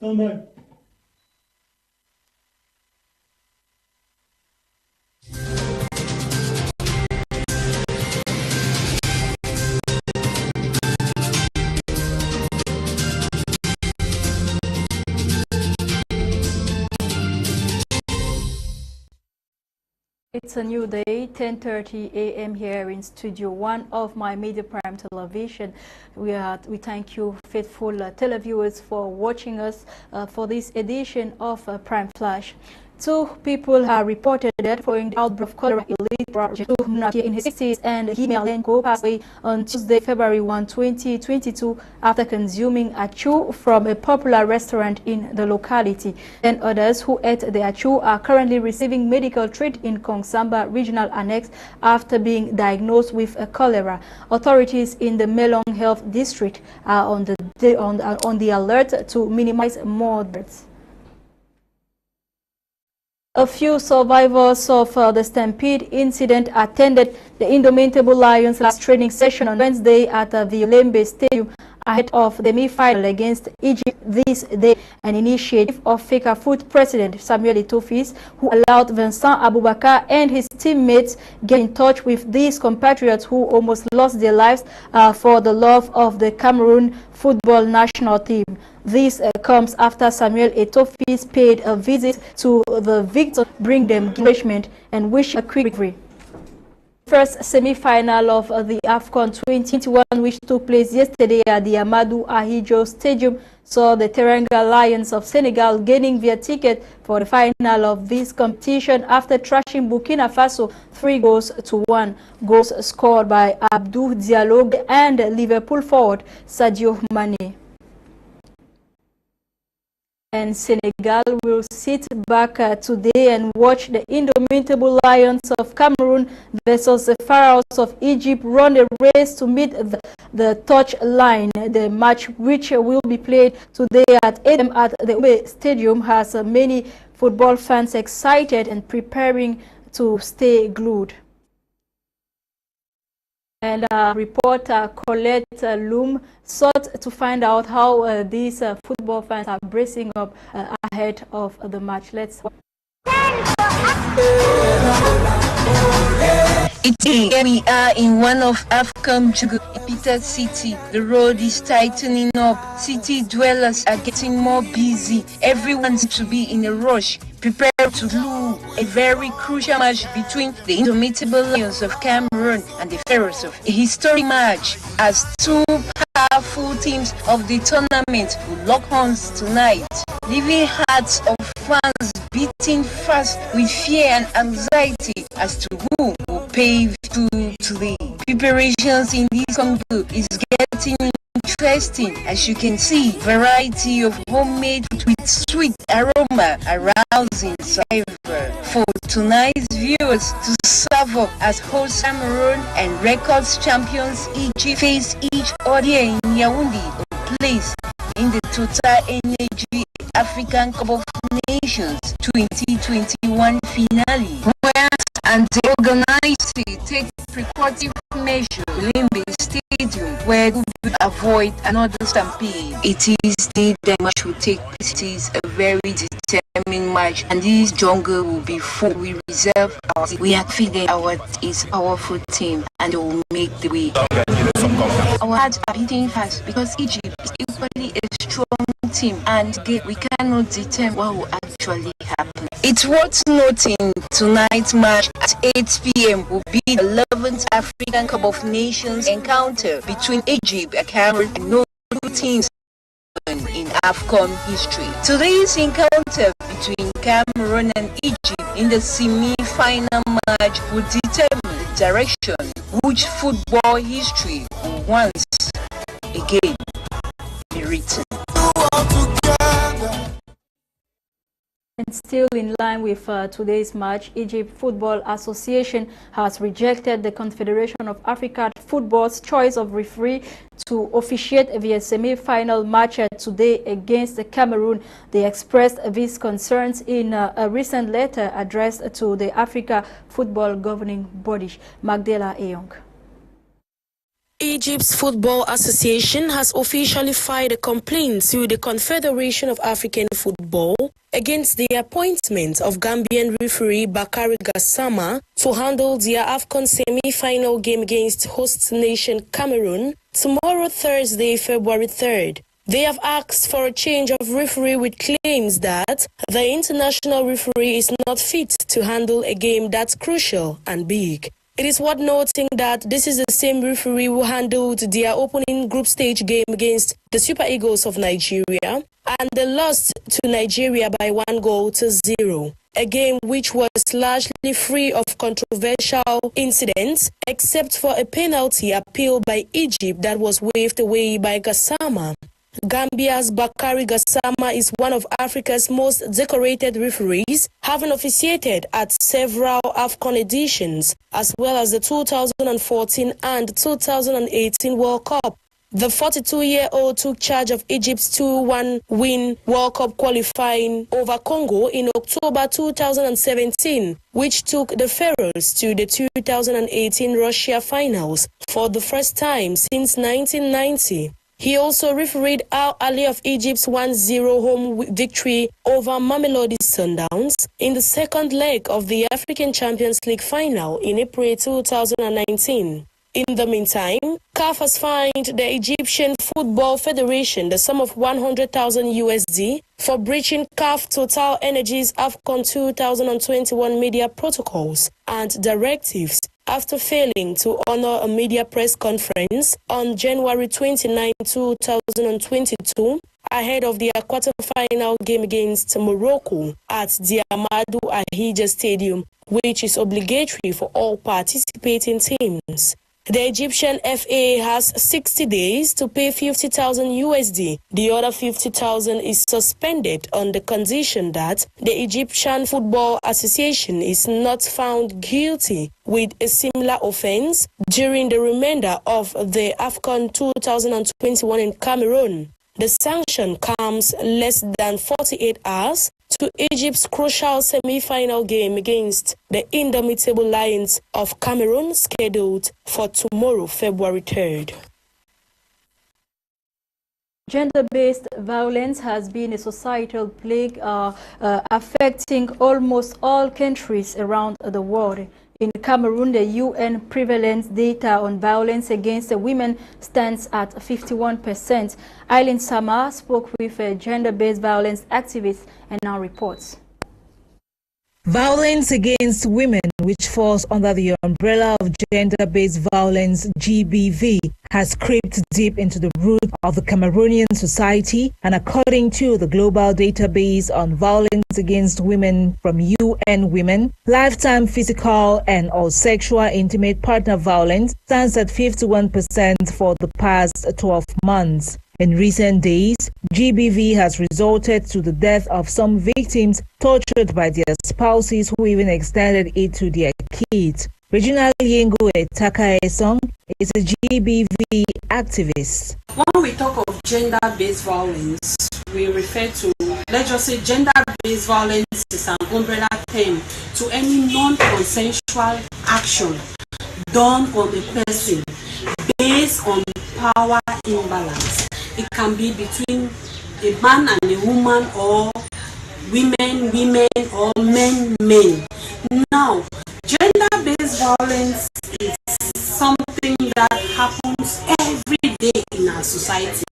Stand by. It's a new day, 10:30 a.m. here in Studio 1 of My Media Prime Television. We thank you, faithful televiewers, for watching us for this edition of Prime Flash. 2 people are reported dead following the outbreak of cholera in in his 60s, and he passed away on Tuesday, February 1, 2022, after consuming achu from a popular restaurant in the locality. 10 others who ate the achu are currently receiving medical treatment in Kongsamba Regional Annex after being diagnosed with cholera. Authorities in the Melong Health District are on the alert to minimize more deaths. A few survivors of the Stampede incident attended the Indomitable Lions last training session on Wednesday at the Violembe Stadium ahead of the semi-final against Egypt this day, an initiative of Fecafoot President Samuel Eto'o, who allowed Vincent Abubakar and his teammates get in touch with these compatriots who almost lost their lives for the love of the Cameroon football national team. This comes after Samuel Eto'o paid a visit to the victims, bring them encouragement and wish a quick victory. First semi-final of the AFCON 2021, which took place yesterday at the Amadou Ahidjo Stadium, saw the Teranga Lions of Senegal gaining their ticket for the final of this competition after thrashing Burkina Faso 3-1. Goals scored by Abdou Diallo and Liverpool forward Sadio Mane. And Senegal will sit back today and watch the Indomitable Lions of Cameroon versus the Pharaohs of Egypt run a race to meet the touch line. The match, which will be played today at 8 a.m. at the Ube Stadium, has many football fans excited and preparing to stay glued. And reporter Colette Loom sought to find out how these football fans are bracing up ahead of the match. Let's watch. We are in one of African capital city. The road is tightening up. City dwellers are getting more busy. Everyone seems to be in a rush, prepared to do a very crucial match between the Indomitable Lions of Cameroon and the Pharaohs of a historic match, as 2 powerful teams of the tournament will lock horns tonight, leaving hearts of fans beating fast with fear and anxiety as to who will pave through to the preparations in this Congo is getting interesting. As you can see, variety of homemade with sweet aroma arousing savor for tonight's viewers to serve up as host Cameroon and records champions Egypt face each other in Yaoundé, a place in the Total Energy African Cup of Nations 2021 finale. And the organizers take precautionary measures in the stadium where to avoid another stampede. It is the match will take place. It is a very determined match, and this jungle will be full. We reserve our. We are confident our is a powerful team, and they will make the way. Our hearts are beating fast because Egypt is equally a strong team, and we cannot determine what will actually happen. It's worth noting tonight's match at 8 p.m. will be the 11th African Cup of Nations encounter between Egypt and Cameroon, and no two teams in AFCON history. Today's encounter between Cameroon and Egypt in the semi-final match will determine the direction which football history will once again be written. And still in line with today's match, Egypt Football Association has rejected the Confederation of African Football's choice of referee to officiate the semi-final match today against Cameroon. They expressed these concerns in a recent letter addressed to the Africa Football Governing Body. Magdala Eyong. Egypt's Football Association has officially filed a complaint to the Confederation of African Football against the appointment of Gambian referee Bakari Gassama to handle their AFCON semi-final game against host nation Cameroon tomorrow, Thursday, February 3rd. They have asked for a change of referee with claims that the international referee is not fit to handle a game that's crucial and big. It is worth noting that this is the same referee who handled their opening group stage game against the Super Eagles of Nigeria, and they lost to Nigeria by 1-0, a game which was largely free of controversial incidents except for a penalty appeal by Egypt that was waved away by Gassama. Gambia's Bakari Gassama is one of Africa's most decorated referees, having officiated at several AFCON editions, as well as the 2014 and 2018 World Cup. The 42-year-old took charge of Egypt's 2-1 win World Cup qualifying over Congo in October 2017, which took the Pharaohs to the 2018 Russia finals for the first time since 1990. He also refereed Al Ahly of Egypt's 1-0 home victory over Mamelodi Sundowns in the second leg of the African Champions League final in April 2019. In the meantime, CAF has fined the Egyptian Football Federation the sum of $100,000 for breaching CAF Total Energies AFCON 2021 media protocols and directives after failing to honor a media press conference on January 29, 2022, ahead of the quarter-final game against Morocco at the Amadou Ahidja Stadium, which is obligatory for all participating teams. The Egyptian FA has 60 days to pay $50,000. The other $50,000 is suspended on the condition that the Egyptian Football Association is not found guilty with a similar offense during the remainder of the AFCON 2021 in Cameroon. The sanction comes less than 48 hours to Egypt's crucial semi-final game against the indomitable Lions of Cameroon, scheduled for tomorrow, February 3rd. Gender-based violence has been a societal plague affecting almost all countries around the world. In Cameroon, the UN prevalence data on violence against women stands at 51%. Eileen Sama spoke with a gender-based violence activist and now reports. Violence against women, which falls under the umbrella of gender-based violence (GBV), has crept deep into the root of the Cameroonian society, and according to the global database on violence against women from UN Women, lifetime physical and or sexual intimate partner violence stands at 51% for the past 12 months. In recent days, GBV has resulted to the death of some victims tortured by their spouses who even extended it to their kids. Regional Yengo Etaka is a GBV activist. When we talk of gender-based violence, we refer to, let's just say, gender-based violence is an umbrella term to any non-consensual action done on a person based on power imbalance. It can be between a man and a woman, or women, or men. Now, gender-based violence is something that happens every day in our society.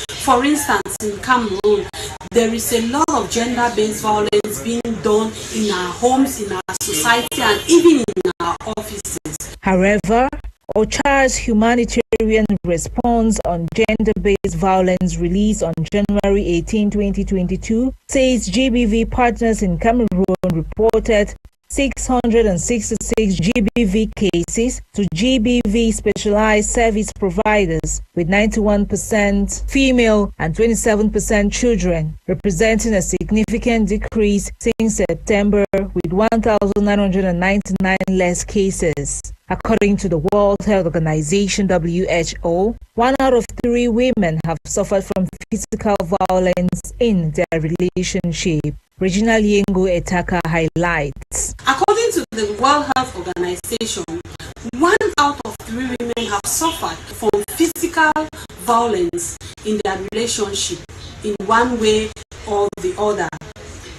For instance, in Cameroon, there is a lot of gender-based violence being done in our homes, in our society, and even in our offices. However, OCHA's humanitarian response on gender-based violence released on January 18, 2022 says GBV partners in Cameroon reported 666 GBV cases to GBV specialized service providers, with 91% female and 27% children, representing a significant decrease since September, with 1,999 less cases. According to the World Health Organization (WHO), 1 out of 3 women have suffered from physical violence in their relationship. Regional Yengo Etaka highlights. According to the World Health Organization, 1 out of 3 women have suffered from violence in their relationship in one way or the other.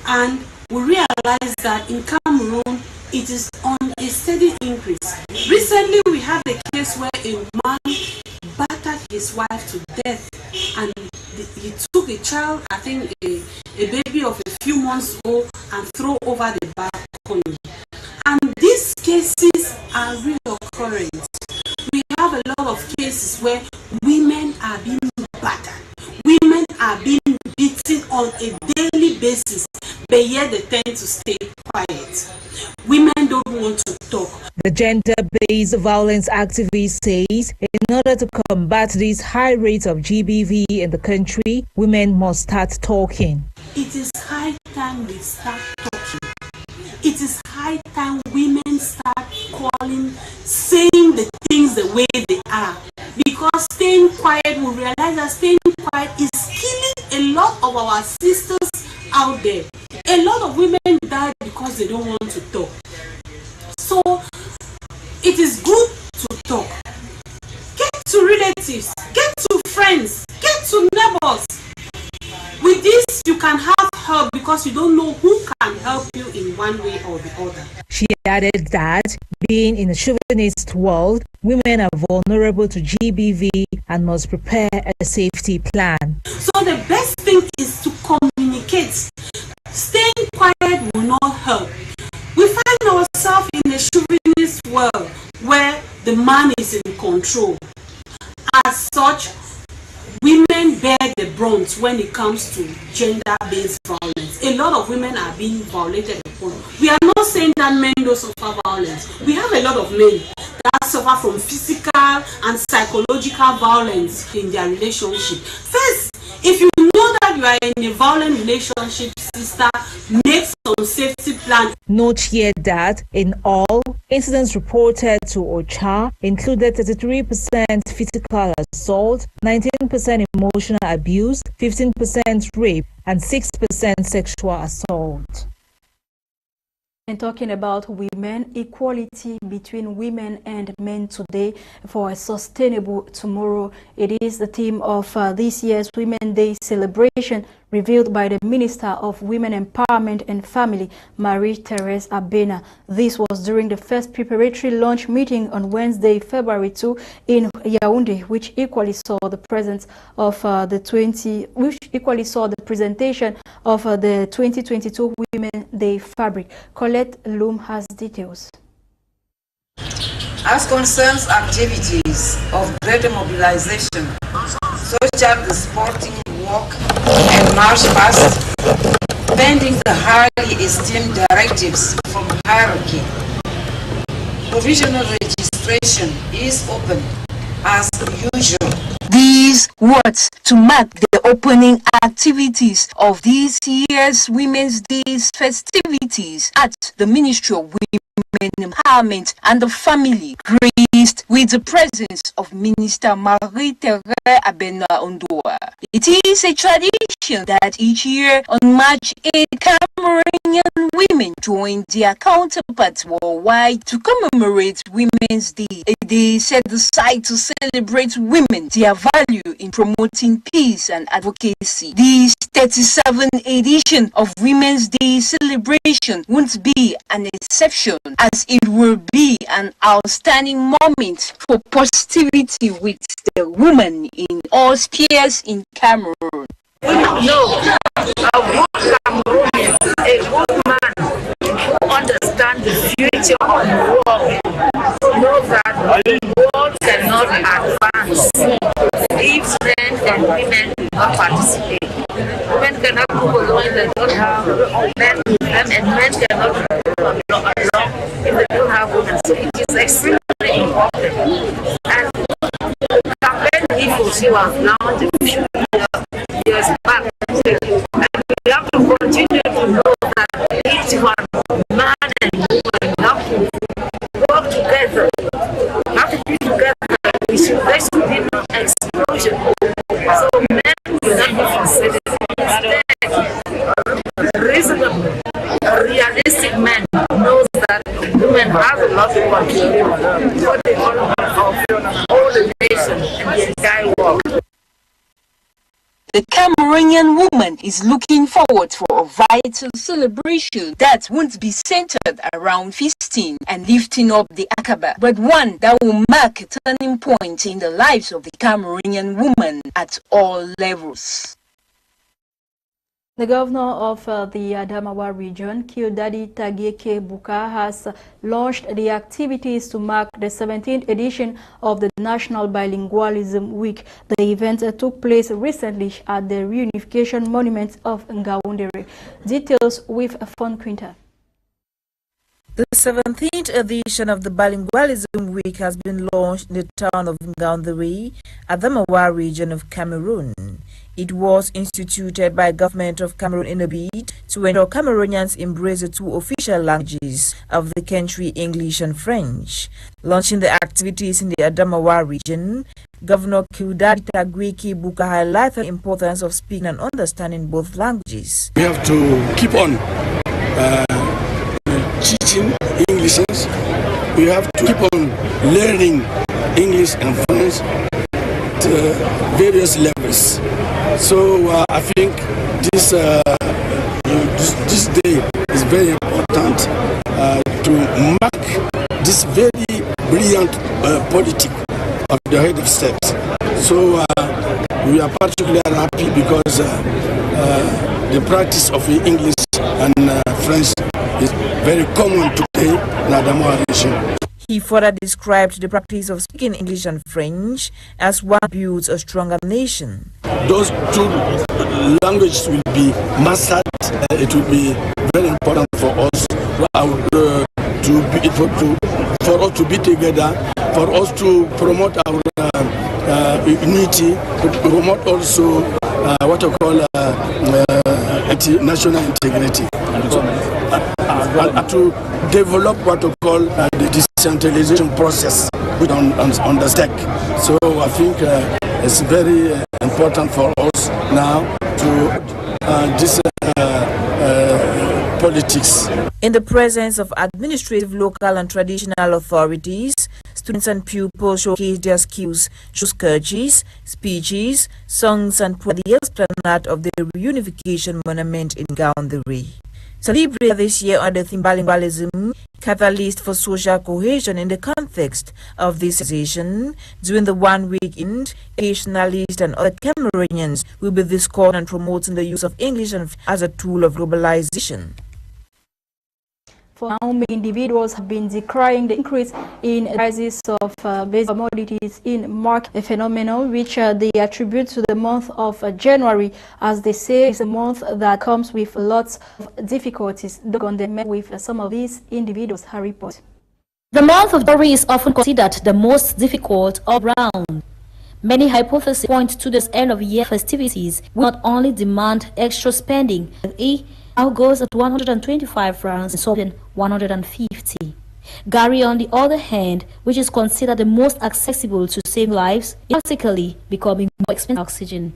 And we realize that in Cameroon, it is on a steady increase. Recently, we had a case where a man battered his wife to death, and he took a child, I think a baby of a few months old, and threw over the balcony. And these cases are reoccurring. We have a lot of cases where women are being battered, women are being beaten on a daily basis, but yet they tend to stay quiet. Women don't want to talk. The gender-based violence activist says in order to combat these high rates of GBV in the country, women must start talking. It is high time we start talking. It is high time women start calling, saying the things the way they are. Because staying quiet, we realize that staying quiet is killing a lot of our sisters out there. A lot of women die because they don't want to talk. So it is good to talk. Get to relatives, get to friends, get to neighbors. With this, you can have help because you don't know who can help you in one way or the other. She added that, being in a chauvinist world, women are vulnerable to GBV and must prepare a safety plan. So the best thing is to communicate. Staying quiet will not help. We find ourselves in a chauvinist world where the man is in control. As such, women bear the brunt when it comes to gender-based violence. A lot of women are being violated upon. We are not saying that men don't suffer violence. We have a lot of men that suffer from physical and psychological violence in their relationship. First, if you know that you are in a violent relationship, sister, make some safety plan. Note here that in all, incidents reported to OCHA included 33% physical assault, 19% emotional abuse, 15% rape, and 6% sexual assault. And talking about women, equality between women and men today for a sustainable tomorrow. It is the theme of this year's Women's Day celebration, revealed by the Minister of Women Empowerment and Family, Marie-Thérèse Abena. This was during the first preparatory launch meeting on Wednesday, February 2 in Yaoundé, which equally saw the presence of the presentation of the 2022 Women's Day fabric. Colette Loom has details. As concerns activities of greater mobilization, such as the sporting walk and march past, pending the highly esteemed directives from hierarchy, provisional registration is open as usual. These words to mark the opening activities of this year's Women's Day festivities at the Ministry of Women Empowerment and the Family, graced with the presence of Minister Marie-Thérèse Abena Ondoa. It is a tradition that each year on March 8, Cameroonian women join their counterparts worldwide to commemorate Women's Day, a day set aside to celebrate women, their value in promoting peace and advocacy. This 37th edition of Women's Day celebration won't be an exception, as it will be an outstanding moment for positivity with the woman in all spheres in Cameroon. No, a good Cameroonian, a good man who understands the future of the world, knows that the world cannot advance if men and women do not participate. Women cannot move along if they don't have men, and men cannot move along if they don't have women. So it is extremely important. And campaign Eagles, you have launched a few years back. And we have to continue to know that each one, man and woman, have to work together, have to be together. There should be no explosion. So men will not be considered. Instead, reasonable, realistic men knows that women have a lot of work for the honor of all the nation and the entire world. The Cameroonian woman is looking forward for a vital celebration that won't be centered around feasting and lifting up the Akaba, but one that will mark a turning point in the lives of the Cameroonian woman at all levels. The governor of the Adamawa region, Kildadi Tageke Buka, has launched the activities to mark the 17th edition of the National Bilingualism Week. The event took place recently at the Reunification Monument of Ngaoundere. Details with Fon Quinta. The 17th edition of the Bilingualism Week has been launched in the town of Ngaoundere, Adamawa region of Cameroon. It was instituted by government of Cameroon in a bid to ensure Cameroonians embrace the two official languages of the country, English and French. Launching the activities in the Adamawa region, Governor Kildadi Tageke Buka highlighted the importance of speaking and understanding both languages. We have to keep on teaching English. We have to keep on learning English and French at various levels. So I think this day is very important to mark this very brilliant politic of the head of state. So we are particularly happy because the practice of English and French is very common today in Adamawa region. He further described the practice of speaking English and French as one builds a stronger nation. Those two languages will be mastered. It will be very important for us for us to be together, for us to promote our unity, to promote also what I call national integrity, and to develop what I call the decentralization process on the stack. So I think it's very important for us now to this politics. In the presence of administrative, local and traditional authorities, students and pupils showcased their skills through sketches, speeches, songs and poetry at the esplanade of the Reunification Monument in Ngaoundere. Celebrated this year under the theme Bilingualism, catalyst for social cohesion in the context of this session. During the 1 weekend, educationalists and other Cameroonians will be discussing and promoting the use of English as a tool of globalization. For now, many individuals have been decrying the increase in prices of basic commodities in market, a phenomenon which they attribute to the month of January, as they say is a month that comes with lots of difficulties. They met with some of these individuals. Her report. The month of January is often considered the most difficult all round. Many hypotheses point to this end-of-year festivities will not only demand extra spending, but now goes at 125 francs and Soviet 150. Gary, on the other hand, which is considered the most accessible to save lives, is practically becoming more expensive oxygen.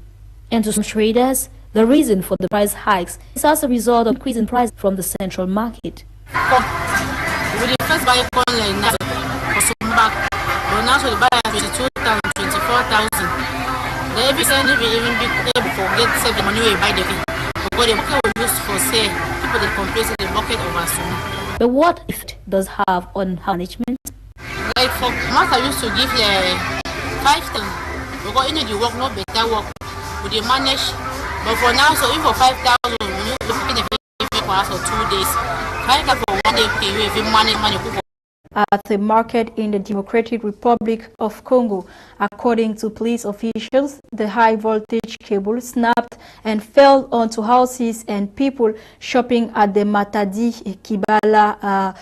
And to some traders, the reason for the price hikes is as a result of increasing price from the central market. We first buy online now for some back, but now we buy at 22,000, 24,000. They even be able to get saving money we buy the thing. But the market we use for sale, people they complain the bucket of us. But what effect does have on management? Like for months I used to give 5,000. Because in the work not better work, we they manage. But for now, so if for 5,000, we look in the for us for 2 days. 5,000 for 1 day, we have money. At the market in the Democratic Republic of Congo, according to police officials, the high voltage cable snapped and fell onto houses and people shopping at the Matadi Kibala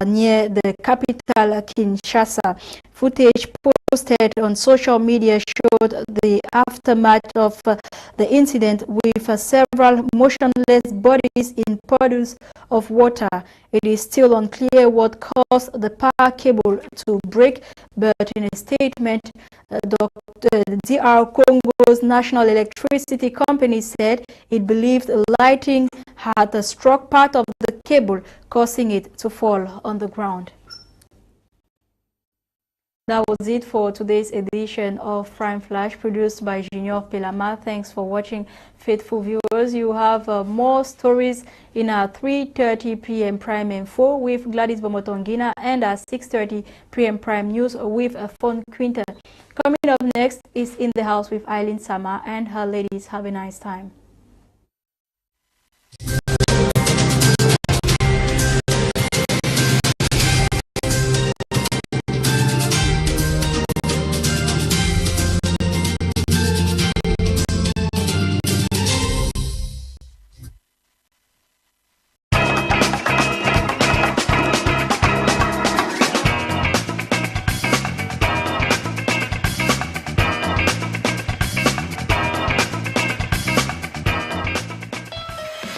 near the capital Kinshasa. Footage posted on social media showed the aftermath of the incident with several motionless bodies in puddles of water. It is still unclear what caused the power cable to break, but in a statement, the DR Congo's National Electricity Company said it believed lighting had struck part of the cable, causing it to fall on the ground. That was it for today's edition of Prime Flash, produced by Junior Pelama. Thanks for watching, faithful viewers. You have more stories in our 3:30 p.m. Prime Info with Gladys Bomotongina and our 6:30 p.m. Prime News with Fon Quinta. Coming up next is In the House with Eileen Sama and her ladies. Have a nice time.